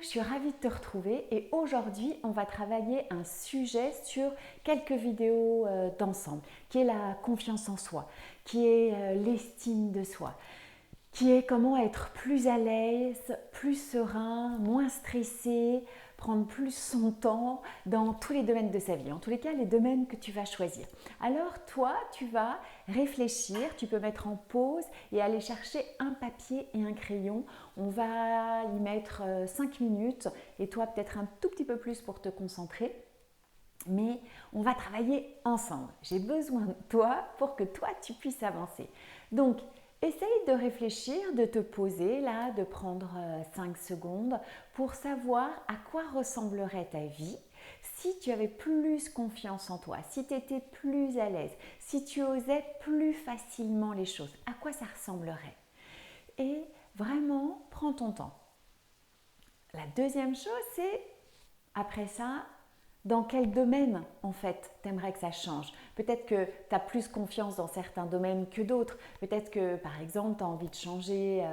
je suis ravie de te retrouver et aujourd'hui on va travailler un sujet sur quelques vidéos d'ensemble qui est la confiance en soi, qui est l'estime de soi, qui est comment être plus à l'aise, plus serein, moins stressé, prendre plus son temps dans tous les domaines de sa vie, en tous les cas les domaines que tu vas choisir. Alors toi, tu vas réfléchir, tu peux mettre en pause et aller chercher un papier et un crayon. On va y mettre 5 minutes et toi peut-être un tout petit peu plus pour te concentrer. Mais on va travailler ensemble. J'ai besoin de toi pour que toi tu puisses avancer. Donc, essaye de réfléchir, de te poser là, de prendre 5 secondes pour savoir à quoi ressemblerait ta vie si tu avais plus confiance en toi, si tu étais plus à l'aise, si tu osais plus facilement les choses. À quoi ça ressemblerait? Et vraiment, prends ton temps. La deuxième chose, c'est après ça, dans quel domaine, en fait, t'aimerais que ça change? Peut-être que tu as plus confiance dans certains domaines que d'autres. Peut-être que, par exemple, tu as envie de changer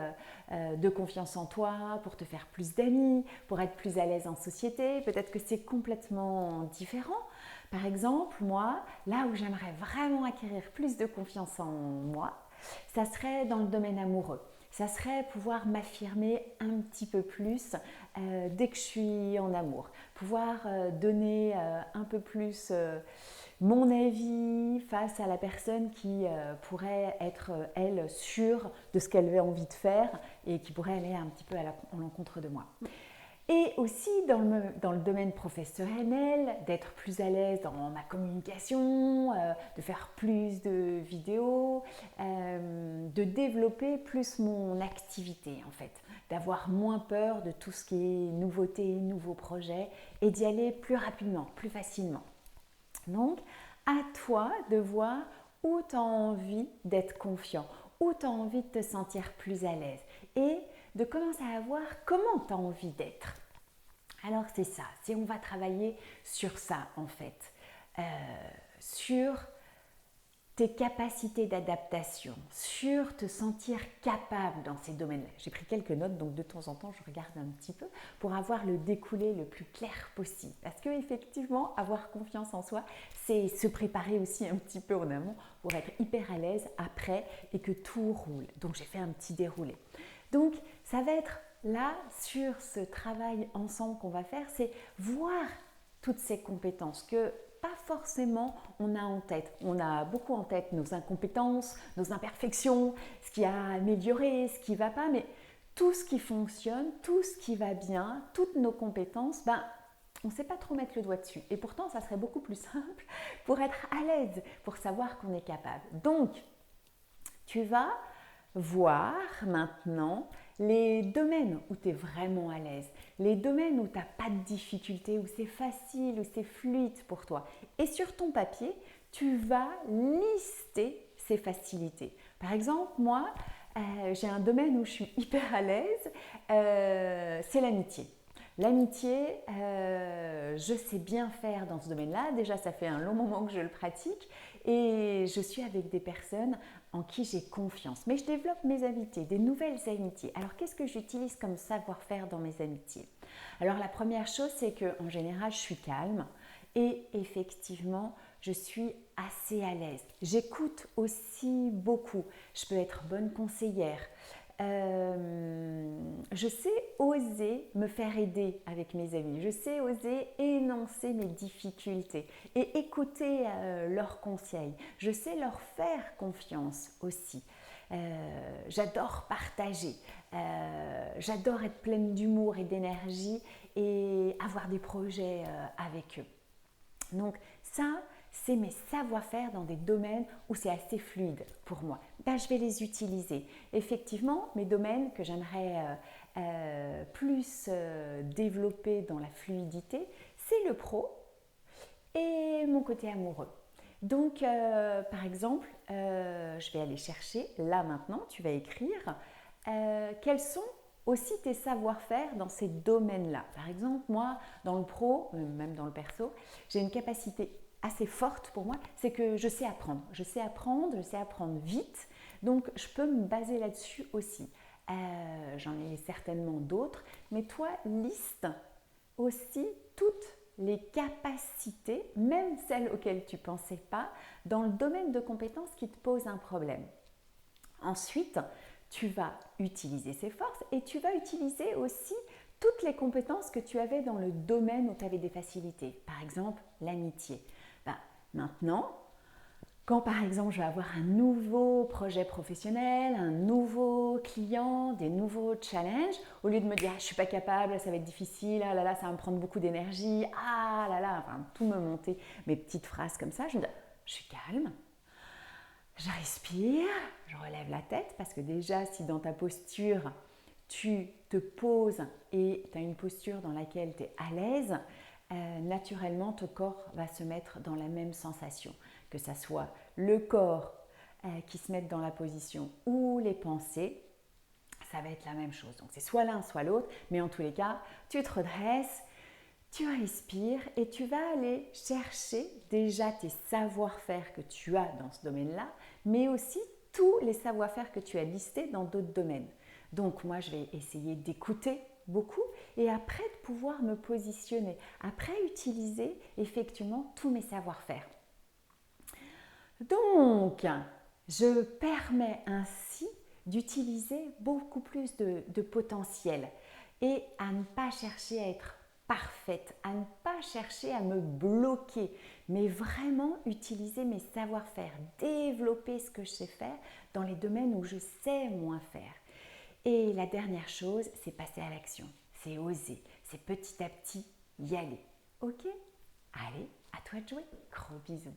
de confiance en toi pour te faire plus d'amis, pour être plus à l'aise en société. Peut-être que c'est complètement différent. Par exemple, moi, là où j'aimerais vraiment acquérir plus de confiance en moi, ça serait dans le domaine amoureux. Ça serait pouvoir m'affirmer un petit peu plus dès que je suis en amour. Pouvoir donner un peu plus mon avis face à la personne qui pourrait être, elle, sûre de ce qu'elle avait envie de faire et qui pourrait aller un petit peu à l'encontre de moi. Et aussi dans le domaine professionnel, d'être plus à l'aise dans ma communication, de faire plus de vidéos, de développer plus mon activité en fait, d'avoir moins peur de tout ce qui est nouveauté, nouveaux projets et d'y aller plus rapidement, plus facilement. Donc, à toi de voir où tu as envie d'être confiant, où tu as envie de te sentir plus à l'aise et de commencer à voir comment tu as envie d'être. Alors c'est ça, si on va travailler sur ça en fait, sur tes capacités d'adaptation, sur te sentir capable dans ces domaines-là. J'ai pris quelques notes, donc de temps en temps je regarde un petit peu pour avoir le découlé le plus clair possible. Parce qu'effectivement, avoir confiance en soi, c'est se préparer aussi un petit peu en amont pour être hyper à l'aise après et que tout roule. Donc j'ai fait un petit déroulé. Donc ça va être là, sur ce travail ensemble qu'on va faire, c'est voir toutes ces compétences que pas forcément on a en tête. On a beaucoup en tête nos incompétences, nos imperfections, ce qui a amélioré, ce qui ne va pas, mais tout ce qui fonctionne, tout ce qui va bien, toutes nos compétences, on ne sait pas trop mettre le doigt dessus. Et pourtant, ça serait beaucoup plus simple pour être à l'aise, pour savoir qu'on est capable. Donc, tu vas voir maintenant les domaines où tu es vraiment à l'aise, les domaines où tu n'as pas de difficulté, où c'est facile, où c'est fluide pour toi. Et sur ton papier, tu vas lister ces facilités. Par exemple, moi, j'ai un domaine où je suis hyper à l'aise, c'est l'amitié. L'amitié, je sais bien faire dans ce domaine-là. Déjà, ça fait un long moment que je le pratique et je suis avec des personnes en qui j'ai confiance. Mais je développe mes amitiés, des nouvelles amitiés. Alors, qu'est-ce que j'utilise comme savoir-faire dans mes amitiés? Alors, la première chose, c'est qu'en général, je suis calme et effectivement, je suis assez à l'aise. J'écoute aussi beaucoup. Je peux être bonne conseillère. Je sais oser me faire aider avec mes amis, je sais oser énoncer mes difficultés et écouter leurs conseils, je sais leur faire confiance aussi. J'adore partager, j'adore être pleine d'humour et d'énergie et avoir des projets avec eux. Donc ça, c'est mes savoir-faire dans des domaines où c'est assez fluide pour moi. Je vais les utiliser. Effectivement, mes domaines que j'aimerais plus développer dans la fluidité, c'est le pro et mon côté amoureux. Donc, par exemple, je vais aller chercher, là maintenant, tu vas écrire quels sont aussi tes savoir-faire dans ces domaines-là. Par exemple, moi, dans le pro, même dans le perso, j'ai une capacité assez forte pour moi, c'est que je sais apprendre. Je sais apprendre vite, donc je peux me baser là-dessus aussi. j'en ai certainement d'autres, mais toi, liste aussi toutes les capacités, même celles auxquelles tu ne pensais pas, dans le domaine de compétences qui te posent un problème. Ensuite, tu vas utiliser ces forces et tu vas utiliser aussi toutes les compétences que tu avais dans le domaine où tu avais des facilités. Par exemple, l'amitié. Maintenant, quand par exemple je vais avoir un nouveau projet professionnel, un nouveau client, des nouveaux challenges, au lieu de me dire je ne suis pas capable, ça va être difficile, ah là là, ça va me prendre beaucoup d'énergie, ah là là, enfin, tout me monter, mes petites phrases comme ça, je me dis je suis calme, je respire, je relève la tête parce que déjà si dans ta posture tu te poses et tu as une posture dans laquelle tu es à l'aise, naturellement ton corps va se mettre dans la même sensation, que ça soit le corps qui se mette dans la position ou les pensées, ça va être la même chose. Donc c'est soit l'un soit l'autre, mais en tous les cas, tu te redresses, tu respires et tu vas aller chercher déjà tes savoir-faire que tu as dans ce domaine-là, mais aussi tous les savoir-faire que tu as listés dans d'autres domaines. Donc moi, je vais essayer d'écouter beaucoup et après de pouvoir me positionner, après utiliser effectivement tous mes savoir-faire. Donc, je permets ainsi d'utiliser beaucoup plus de potentiel et à ne pas chercher à être parfaite, à ne pas chercher à me bloquer, mais vraiment utiliser mes savoir-faire, développer ce que je sais faire dans les domaines où je sais moins faire. Et la dernière chose, c'est passer à l'action, c'est oser, c'est petit à petit y aller. Ok? Allez, à toi de jouer. Gros bisous.